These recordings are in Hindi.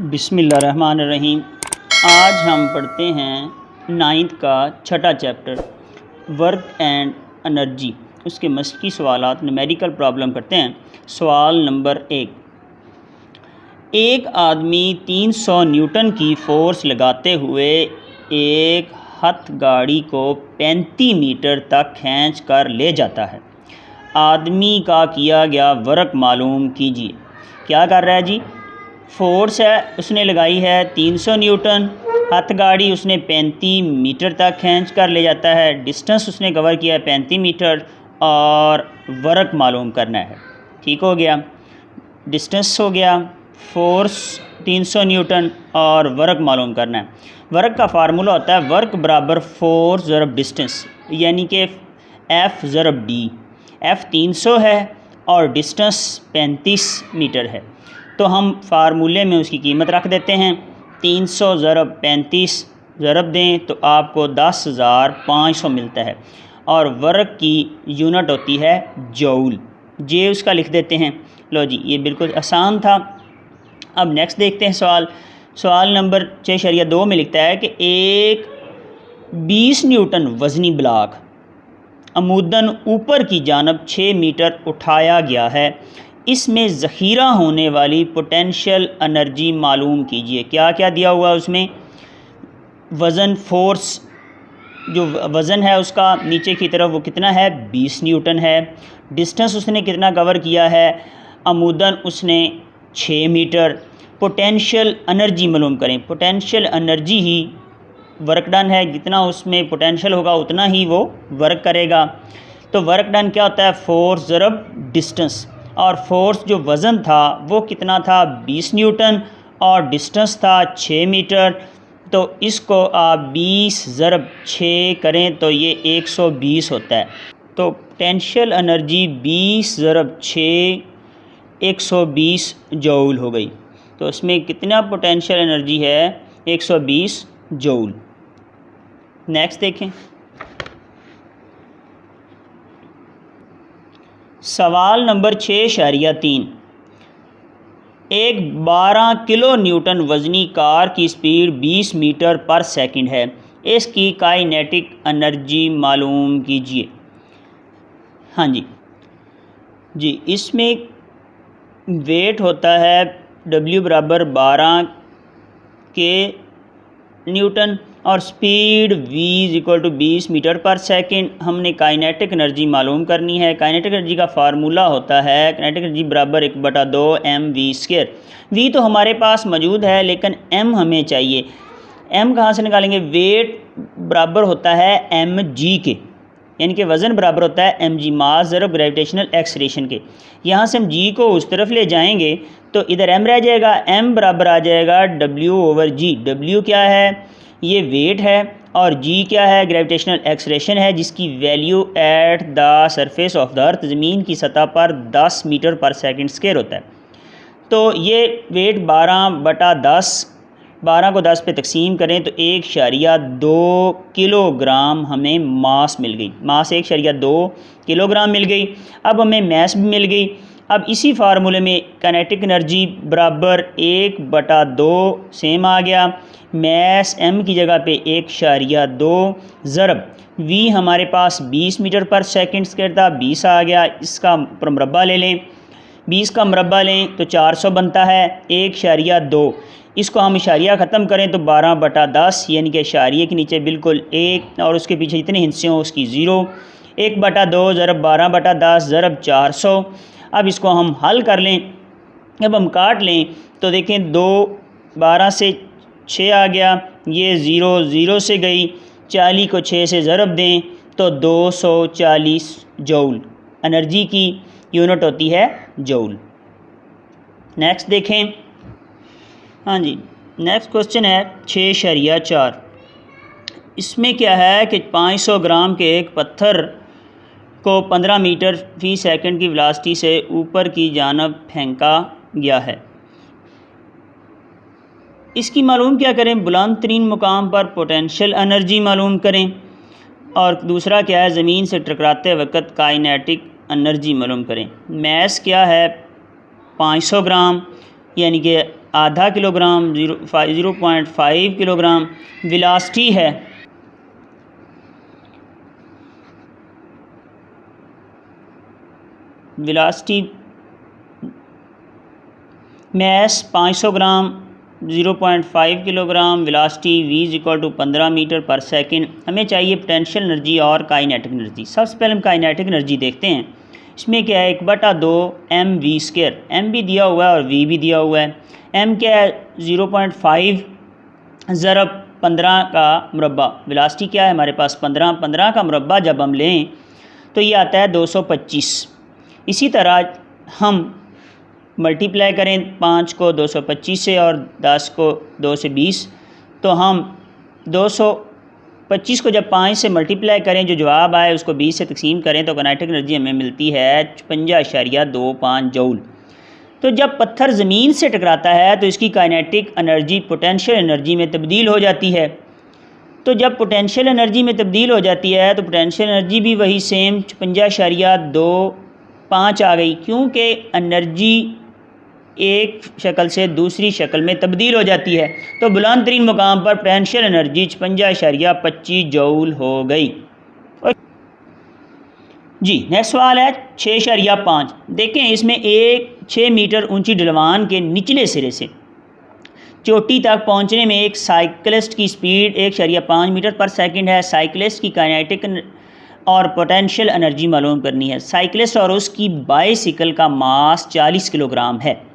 बिस्मिल्लाहिर्रहमानिर्रहीम। आज हम पढ़ते हैं 9th का छठा चैप्टर वर्क एंड एनर्जी। उसके मस्की सवालात न्यूमेरिकल प्रॉब्लम करते हैं। सवाल नंबर 1। एक आदमी 300 न्यूटन की फ़ोर्स लगाते हुए एक हथ गाड़ी को 35 मीटर तक खींच कर ले जाता है। आदमी का किया गया वर्क मालूम कीजिए। क्या कर रहा है जी? फोर्स है उसने लगाई है 300 न्यूटन, हथ गाड़ी उसने 35 मीटर तक खींच कर ले जाता है, डिस्टेंस उसने कवर किया है 35 मीटर और वर्क मालूम करना है। ठीक हो गया, डिस्टेंस हो गया, फोर्स 300 न्यूटन और वर्क मालूम करना है। वर्क का फार्मूला होता है वर्क बराबर फोर्स ज़रब डिस्टेंस, यानी कि F ज़रब D। F 300 है और डिस्टेंस 35 मीटर है, तो हम फार्मूले में उसकी कीमत रख देते हैं। 300 ज़रब 35 ज़रब दें तो आपको 10,500 मिलता है और वर्क की यूनिट होती है जूल। जे उसका लिख देते हैं। लो जी, ये बिल्कुल आसान था। अब नेक्स्ट देखते हैं सवाल नंबर 6.2 में लिखता है कि एक 20 न्यूटन वज़नी ब्लॉक अमूदन ऊपर की जानब 6 मीटर उठाया गया है। इसमें ज़ख़ीरा होने वाली पोटेंशियल एनर्जी मालूम कीजिए। क्या क्या दिया हुआ उसमें? वज़न, फोर्स, जो वज़न है उसका नीचे की तरफ वो कितना है? 20 न्यूटन है। डिस्टेंस उसने कितना कवर किया है? अमूदन उसने 6 मीटर। पोटेंशियल एनर्जी मालूम करें। पोटेंशियल एनर्जी ही वर्क डन है, जितना उसमें पोटेंशियल होगा उतना ही वो वर्क करेगा। तो वर्क डन क्या होता है? फोर्स ज़रब डिस्टेंस, और फोर्स जो वज़न था वो कितना था? 20 न्यूटन और डिस्टेंस था 6 मीटर। तो इसको आप 20 ज़रब 6 करें तो ये 120 होता है। तो पोटेंशियल एनर्जी 20 ज़रब 6 120 जूल हो गई। तो इसमें कितना पोटेंशियल एनर्जी है? 120 जूल। नेक्स्ट देखें सवाल नंबर 6.3। एक 12 किलो न्यूटन वज़नी कार की स्पीड 20 मीटर पर सेकंड है। इसकी काइनेटिक एनर्जी मालूम कीजिए। हाँ जी, इसमें वेट होता है W बराबर 12 के न्यूटन और स्पीड V = 20 मीटर पर सेकंड। हमने काइनेटिक एनर्जी मालूम करनी है। काइनेटिक एनर्जी का फार्मूला होता है काइनेटिक एनर्जी बराबर 1/2 mv²। V तो हमारे पास मौजूद है लेकिन m हमें चाहिए। m कहाँ से निकालेंगे? वेट बराबर होता है mg के, यानी कि वज़न बराबर होता है mg, मास ज़रब ग्रेविटेशनल एक्सलेरेशन के। यहाँ से हम g को उस तरफ ले जाएंगे तो इधर m रह जाएगा। m बराबर आ जाएगा W/g। W क्या है? ये वेट है और g क्या है? ग्रेविटेशनल एक्सलेरेशन है, जिसकी value at the surface of the earth, ज़मीन की सतह पर 10 मीटर पर सेकंड स्क्वायर होता है। तो ये वेट 12/10, 12 को 10 पे तकसीम करें तो 1.2 किलोग्राम हमें मास मिल गई। मास 1.2 किलोग्राम मिल गई। अब हमें मैस भी मिल गई। अब इसी फार्मूले में काइनेटिक एनर्जी बराबर 1/2 सेम आ गया। मैस m की जगह पे 1.2 ज़रब v हमारे पास 20 मीटर पर सेकंड स्क्वायर था, 20 आ गया। इसका मुरब्बा ले लें, 20 का मुरब्बा लें तो 400 बनता है। 1.2 इसको हम इशारिया ख़त्म करें तो 12/10, यानी कि इशारिये के नीचे बिल्कुल 1 और उसके पीछे जितने हिस्से हों उसकी 0। 1/2 ज़रब 12/10 ज़रब 400। अब इसको हम हल कर लें। अब हम काट लें तो देखें 2 12 से 6 आ गया, ये 0 से गई, 40 को 6 से ज़रब दें तो 240 जूल। एनर्जी की यूनिट होती है जूल। नेक्स्ट देखें। हाँ जी, नेक्स्ट क्वेश्चन है 6.4। इसमें क्या है कि 500 ग्राम के एक पत्थर को 15 मीटर फ़ी सेकंड की वेलोसिटी से ऊपर की जानब फेंका गया है। इसकी मालूम क्या करें? बुलंद तरीन मुकाम पर पोटेंशियल एनर्जी मालूम करें। और दूसरा क्या है? ज़मीन से टकराते वक्त काइनेटिक एनर्जी मालूम करें। मैस क्या है? 500 ग्राम यानी कि आधा किलोग्राम, 0.5 किलोग्राम। वेलोसिटी है mass 500 gram, 0.5 kilogram. Velocity v equal to 15 metre पर सेकंड। हमें चाहिए पोटेंशियल एनर्जी और काइनेटिक एनर्जी। सबसे पहले हम काइनेटिक एनर्जी देखते हैं। इसमें क्या है, 1/2 mv²। m भी दिया हुआ है और v भी दिया हुआ है। m क्या है, 0.5 ज़रब 15 का मुरब्बा। वेलोसिटी क्या है हमारे पास, 15 का मुरब्बा जब हम लें तो ये आता है 225। इसी तरह हम मल्टीप्लाई करें 5 को 225 से और 10 को 2 से 20, तो हम 225 को जब 5 से मल्टीप्लाई करें, जो जवाब आए उसको 20 से तकसीम करें तो काइनेटिक एनर्जी हमें मिलती है 56.25 जूल। तो जब पत्थर ज़मीन से टकराता है तो इसकी काइनेटिक एनर्जी पोटेंशियल एनर्जी में तब्दील हो जाती है। तो जब पोटेंशियल एनर्जी में तब्दील हो जाती है तो पोटेंशियल एनर्जी भी वही सेम 56.25 आ गई, क्योंकि एनर्जी एक शक्ल से दूसरी शक्ल में तब्दील हो जाती है। तो बुलंद तरीन मुकाम पर पोटेंशियल एनर्जी 56.25 जूल हो गई। जी नेक्स्ट सवाल है 6.5। देखें इसमें 6 मीटर ऊंची ढलवान के निचले सिरे से चोटी तक पहुंचने में एक साइकिलिस्ट की स्पीड 1.5 मीटर पर सेकंड है। साइकिलिस्ट की काइनेटिक और पोटेंशियल एनर्जी मालूम करनी है। साइकिलिस्ट और उसकी बाइसिकल का मास 40 किलोग्राम है।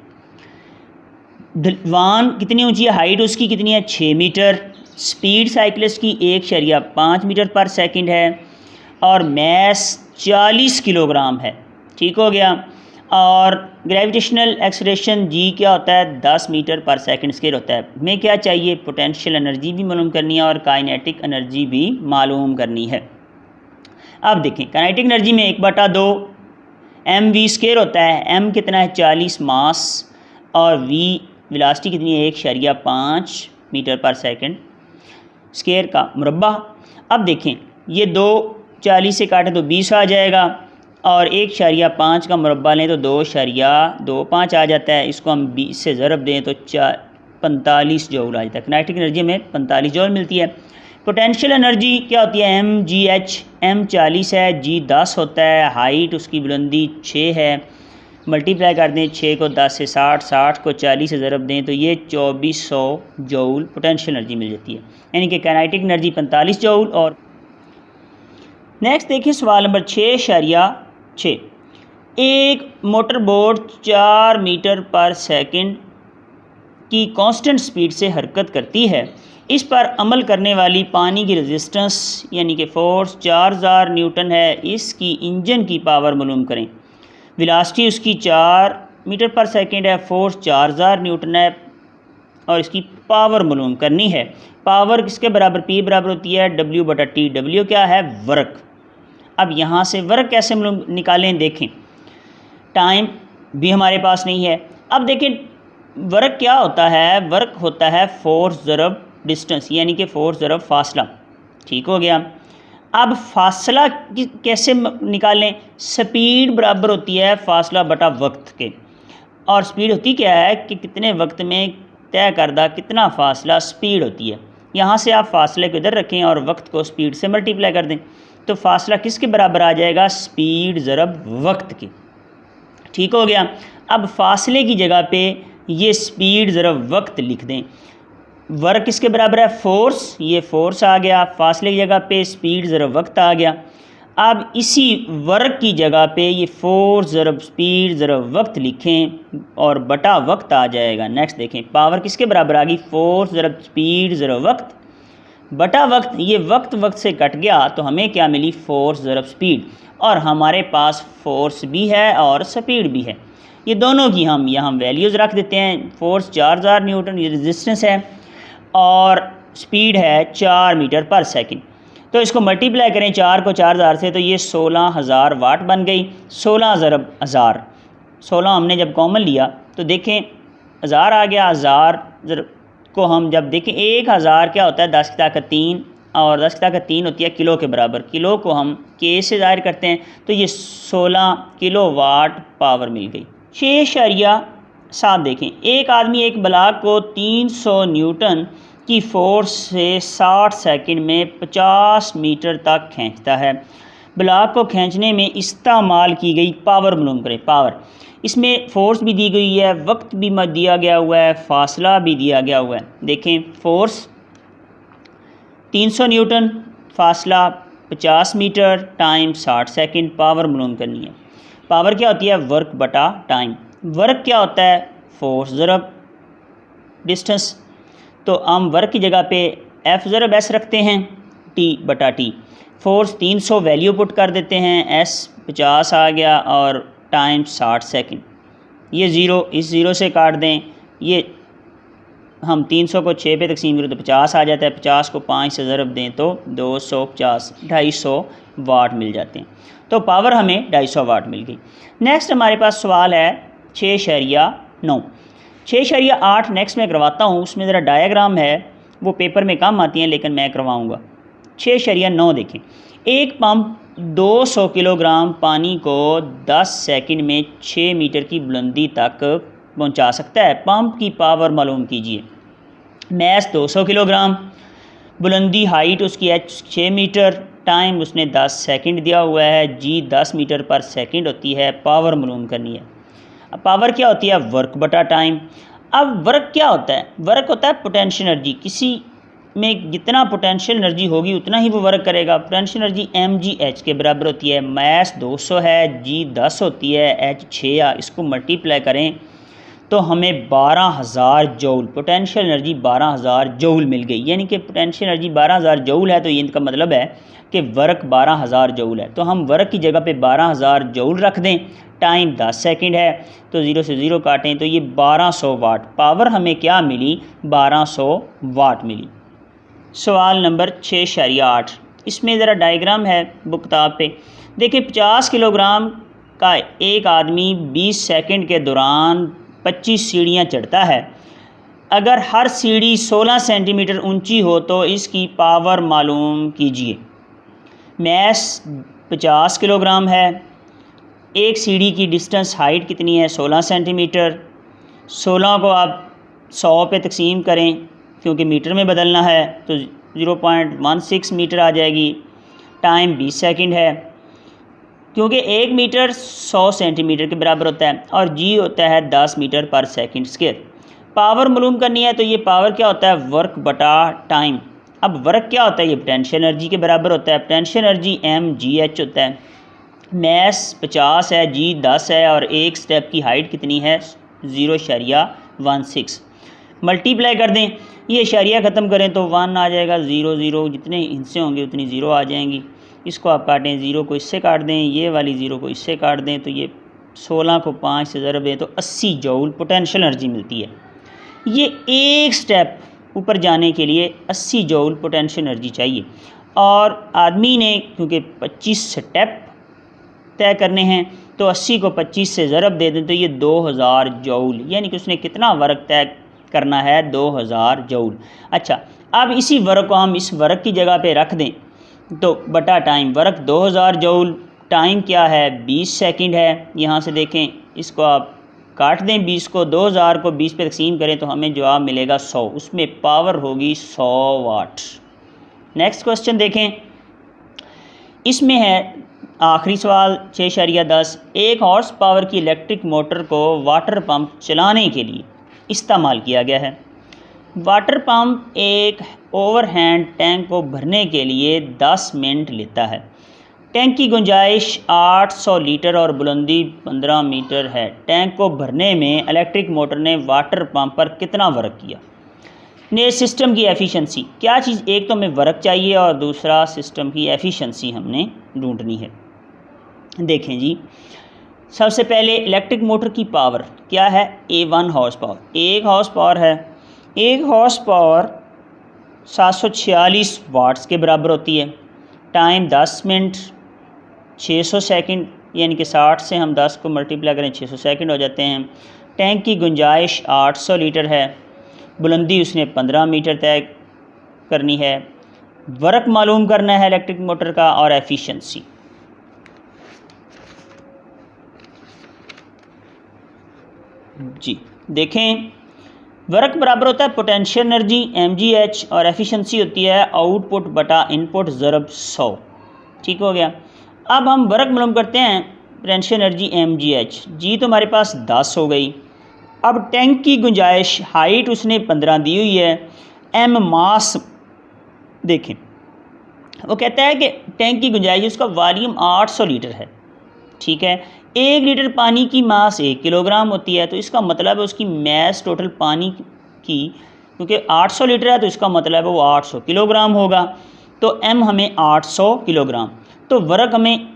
ढलवान कितनी ऊंची है, हाइट उसकी कितनी है, 6 मीटर। स्पीड साइकिलिस्ट की 1.5 मीटर पर सेकंड है और मैस 40 किलोग्राम है। ठीक हो गया। और ग्रेविटेशनल एक्सेलरेशन जी क्या होता है, 10 मीटर पर सेकंड स्क्वायर होता है। हमें क्या चाहिए, पोटेंशियल एनर्जी भी मालूम करनी है और काइनेटिक एनर्जी भी मालूम करनी है। अब देखें काइनेटिक एनर्जी में 1/2 mv² होता है। m कितना है, 40 मास, और v वेलोसिटी कितनी है, 1.5 मीटर पर सेकंड स्क्वायर का मुरब्बा। अब देखें ये 2 40 से काटें तो 20 आ जाएगा और 1.5 का मुरब्बा लें तो 2.25 आ जाता है। इसको हम 20 से ज़रब दें तो 45 जूल आ जाता है। काइनेटिक एनर्जी में 45 जूल मिलती है। पोटेंशियल एनर्जी क्या होती है, mgh। m 40 है, g 10 होता है, हाइट उसकी बुलंदी 6 है। मल्टीप्लाई कर दें 6 को 10 से 60, 60 को 40 से ज़रब दें तो ये 2400 जूल पोटेंशियल एनर्जी मिल जाती है, यानी कि काइनेटिक एनर्जी 45 जूल। और नेक्स्ट देखिए सवाल नंबर 6.6। एक मोटर बोट 4 मीटर पर सेकंड की कांस्टेंट स्पीड से हरकत करती है। इस पर अमल करने वाली पानी की रेजिस्टेंस यानी कि फोर्स 4000 न्यूटन है। इसकी इंजन की पावर मालूम करें। वेलोसिटी उसकी 4 मीटर पर सेकंड है, फोर्स 4000 न्यूटन है और इसकी पावर मालूम करनी है। पावर किसके बराबर, P बराबर होती है W/T। W क्या है, वर्क। अब यहाँ से वर्क कैसे निकालें, देखें टाइम भी हमारे पास नहीं है। अब देखें वर्क क्या होता है, वर्क होता है फोर्स ज़रब डिस्टेंस, यानी कि फोर्स ज़रब फासला। ठीक हो गया। अब फासला कैसे निकालें, स्पीड बराबर होती है फासला बटा वक्त के, और स्पीड होती क्या है कि कितने वक्त में तय करदा कितना फासला स्पीड होती है। यहाँ से आप फासले को इधर रखें और वक्त को स्पीड से मल्टीप्लाई कर दें तो फासला किसके बराबर आ जाएगा, स्पीड ज़रब वक्त के। ठीक हो गया। अब फासले की जगह पे ये स्पीड ज़रब वक्त लिख दें। वर्क किसके बराबर है, फोर्स, ये फोर्स आ गया, फासले की जगह पे स्पीड ज़रब वक्त आ गया। अब इसी वर्क की जगह पे ये फोर्स ज़रब स्पीड ज़रब वक्त लिखें और बटा वक्त आ जाएगा। नेक्स्ट देखें पावर किसके बराबर आ गई, फोर्स ज़रब स्पीड ज़रब वक्त बटा वक्त। ये वक्त से कट गया तो हमें क्या मिली, फोर्स ज़रब स्पीड। और हमारे पास फोर्स भी है और स्पीड भी है, ये दोनों की हम यहाँ वैल्यूज़ रख देते हैं। फोर्स 4000 न्यूटन ये रेजिस्टेंस है और स्पीड है 4 मीटर पर सेकंड। तो इसको मल्टीप्लाई करें 4 को 4000 से तो ये 16000 वाट बन गई। 16 ज़रब 1000, 16 हमने जब कॉमन लिया तो देखें 1000 आ गया। 1000 को हम जब देखें 1000 क्या होता है, 10 की ताकत 3 और 10 की ताकत 3 होती है किलो के बराबर। किलो को हम के से ज़ाहिर करते हैं तो ये 16 किलो वाट पावर मिल गई। 6 साथ देखें, एक आदमी एक ब्लॉक को 300 न्यूटन की फोर्स से 60 सेकंड में 50 मीटर तक खींचता है। ब्लॉक को खींचने में इस्तेमाल की गई पावर मालूम करें। पावर, इसमें फोर्स भी दी गई है, वक्त भी दिया गया हुआ है, फासला भी दिया गया हुआ है। देखें, फोर्स 300 न्यूटन, फासला 50 मीटर, टाइम 60 सेकंड, पावर मालूम करनी है। पावर क्या होती है? वर्क बटा टाइम। वर्क क्या होता है? फोर्स ज़रब डिस्टेंस। तो हम वर्क की जगह पे एफ ज़रब एस रखते हैं, टी बटा टी। फोर्स 300 वैल्यू पुट कर देते हैं, एस 50 आ गया और टाइम 60 सेकंड। ये ज़ीरो इस ज़ीरो से काट दें, ये हम 300 को 6 पे तकसीम करें तो 50 आ जाता है, 50 को 5 से ज़रब दें तो 250 250 वाट मिल जाते हैं। तो पावर हमें 250 वाट मिल गई। नेक्स्ट हमारे पास सवाल है 6.9। 6.8 नेक्स्ट मैं करवाता हूँ, उसमें ज़रा डायग्राम है, वो पेपर में कम आती हैं लेकिन मैं करवाऊँगा। 6.9 देखें, एक पंप 200 किलोग्राम पानी को 10 सेकंड में 6 मीटर की बुलंदी तक पहुंचा सकता है। पंप की पावर मालूम कीजिए। मैस 200 किलोग्राम, बुलंदी हाइट उसकी है 6 मीटर, टाइम उसने 10 सेकंड दिया हुआ है, जी 10 मीटर पर सेकंड होती है, पावर मालूम करनी है। अब पावर क्या होती है? वर्क बटा टाइम। अब वर्क क्या होता है? वर्क होता है पोटेंशियल एनर्जी। किसी में जितना पोटेंशियल एनर्जी होगी उतना ही वो वर्क करेगा। पोटेंशियल एनर्जी mgh के बराबर होती है। मैस 200 है, जी 10 होती है, h 6 है, इसको मल्टीप्लाई करें तो हमें 12,000 joule, potential energy 12,000 jute mill गई। यानी कि पोटेंशियल एनर्जी 12,000 जूल है, तो ये इनका मतलब है कि वर्क 12,000 जूल है। तो हम वर्क की जगह पे 12,000 जूल रख दें, टाइम 10 सेकंड है, तो 0 से 0 काटें तो ये 1200 वाट। पावर हमें क्या मिली? 1200 वाट मिली। सवाल नंबर 6.8, इसमें ज़रा डायग्राम है बुक किताब पे। देखिए, 50 किलोग्राम का एक आदमी 20 सेकंड के दौरान 25 सीढ़ियाँ चढ़ता है। अगर हर सीढ़ी 16 सेंटीमीटर ऊंची हो तो इसकी पावर मालूम कीजिए। मैस 50 किलोग्राम है, एक सीढ़ी की डिस्टेंस हाइट कितनी है? 16 सेंटीमीटर। 16 को आप 100 पे तकसीम करें, क्योंकि मीटर में बदलना है, तो 0.16 मीटर आ जाएगी। टाइम 20 सेकंड है, क्योंकि 1 मीटर 100 सेंटीमीटर के बराबर होता है और जी होता है 10 मीटर पर सेकंड स्क्वायर। पावर मालूम करनी है, तो ये पावर क्या होता है? वर्क बटा टाइम। अब वर्क क्या होता है? ये पोटेंशियल एनर्जी के बराबर होता है। पोटेंशियल एनर्जी mgh होता है। मैस 50 है, जी 10 है और एक स्टेप की हाइट कितनी है? 0.16। मल्टीप्लाई कर दें, ये इशारिया ख़त्म करें तो 1 आ जाएगा, 0 0 जितने हिस्से होंगे उतनी 0 आ जाएंगी। इसको आप काटें, 0 को इससे काट दें, ये वाली 0 को इससे काट दें, तो ये 16 को 5 से ज़रब दें तो 80 जूल पोटेंशियल एनर्जी मिलती है। ये एक स्टेप ऊपर जाने के लिए 80 जूल पोटेंशियल एनर्जी चाहिए, और आदमी ने क्योंकि 25 स्टेप तय करने हैं तो 80 को 25 से ज़रब दे दें तो ये 2000 जूल, यानी कि उसने कितना वर्क तय करना है? 2000 जूल। अच्छा, अब इसी वर्क को हम इस वर्क की जगह पे रख दें तो बटा टाइम। वर्क 2000 जूल, टाइम क्या है? 20 सेकंड है। यहाँ से देखें, इसको आप काट दें, 20 को 2000 को 20 पे तकसीम करें तो हमें जवाब मिलेगा 100। उसमें पावर होगी 100 वाट। नेक्स्ट क्वेश्चन देखें, इसमें है आखिरी सवाल 6.10। एक हॉर्स पावर की इलेक्ट्रिक मोटर को वाटर पंप चलाने के लिए इस्तेमाल किया गया है। वाटर पंप एक ओवरहैंड टैंक को भरने के लिए 10 मिनट लेता है। टैंक की गुंजाइश 800 लीटर और बुलंदी 15 मीटर है। टैंक को भरने में इलेक्ट्रिक मोटर ने वाटर पंप पर कितना वर्क किया? ने सिस्टम की एफिशिएंसी, क्या चीज़, एक तो हमें वर्क चाहिए और दूसरा सिस्टम की एफिशिएंसी हमने ढूंढनी है। देखें जी, सबसे पहले इलेक्ट्रिक मोटर की पावर क्या है? A1 horse power. एक हॉर्स पावर है, एक हॉर्स पावर 746 वाट्स के बराबर होती है। टाइम 10 मिनट 600 सेकंड, यानी कि 60 से हम 10 को मल्टीप्लाई करें 600 सेकंड हो जाते हैं। टैंक की गुंजाइश 800 लीटर है, बुलंदी उसने 15 मीटर तय करनी है। वर्क मालूम करना है इलेक्ट्रिक मोटर का और एफिशिएंसी। जी। देखें, वर्क बराबर होता है पोटेंशियल एनर्जी mgh और एफिशिएंसी होती है आउटपुट बटा इनपुट ज़रब 100। ठीक हो गया। अब हम वर्क मालूम करते हैं पोटेंशियल एनर्जी mgh। जी तो हमारे पास 10 हो गई। अब टैंक की गुंजाइश हाइट उसने 15 दी हुई है, एम मास देखें, वो कहता है कि टैंक की गुंजाइश उसका वॉल्यूम 800 लीटर है। ठीक है, 1 लीटर पानी की मास 1 किलोग्राम होती है, तो इसका मतलब है उसकी मैस टोटल पानी की, क्योंकि 800 लीटर है तो इसका मतलब है वो 800 किलोग्राम होगा। तो एम हमें 800 किलोग्राम, तो वर्क हमें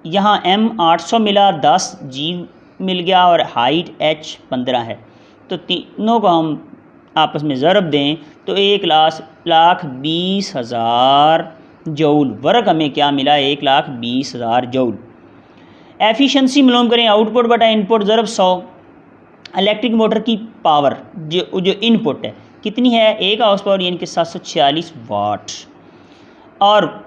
यहाँ एम 800 मिला, 10 जी मिल गया और हाइट एच 15 है। तो तीनों को हम आपस में ज़रब दें तो 1,20,000 जूल। वर्क हमें क्या मिला, 1,20,000 जूल। एफिशिएंसी मालूम करें, आउटपुट बटा इनपुट ज़रब 100। इलेक्ट्रिक मोटर की पावर जो इनपुट है कितनी है, 1 हाउस पावर यानी कि 746 वाट। और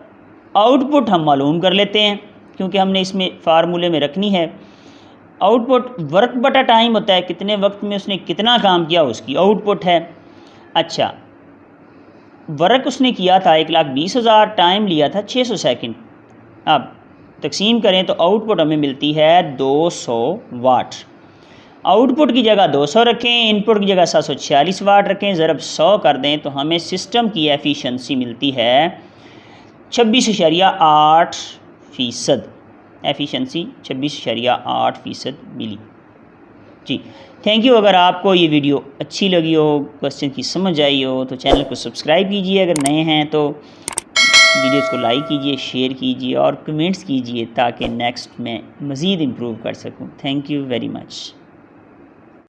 आउटपुट हम मालूम कर लेते हैं क्योंकि हमने इसमें फार्मूले में रखनी है। आउटपुट वर्क बटा टाइम होता है, कितने वक्त में उसने कितना काम किया उसकी आउटपुट है। अच्छा, वर्क उसने किया था 1,20,000, टाइम लिया था 600 सेकंड। अब तकसीम करें तो आउटपुट हमें मिलती है 200 वाट। आउटपुट की जगह 200 रखें, इनपुट की जगह 746 वाट रखें, ज़रब 100 कर दें तो हमें सिस्टम की एफिशिएंसी मिलती है 26.8%। एफिशिएंसी 26.8% मिली। जी थैंक यू। अगर आपको ये वीडियो अच्छी लगी हो, क्वेश्चन की समझ आई हो, तो चैनल को सब्सक्राइब कीजिए। अगर नए हैं तो वीडियोज़ को लाइक कीजिए, शेयर कीजिए और कमेंट्स कीजिए ताकि नेक्स्ट में मज़ीद इम्प्रूव कर सकूं। Thank you very much.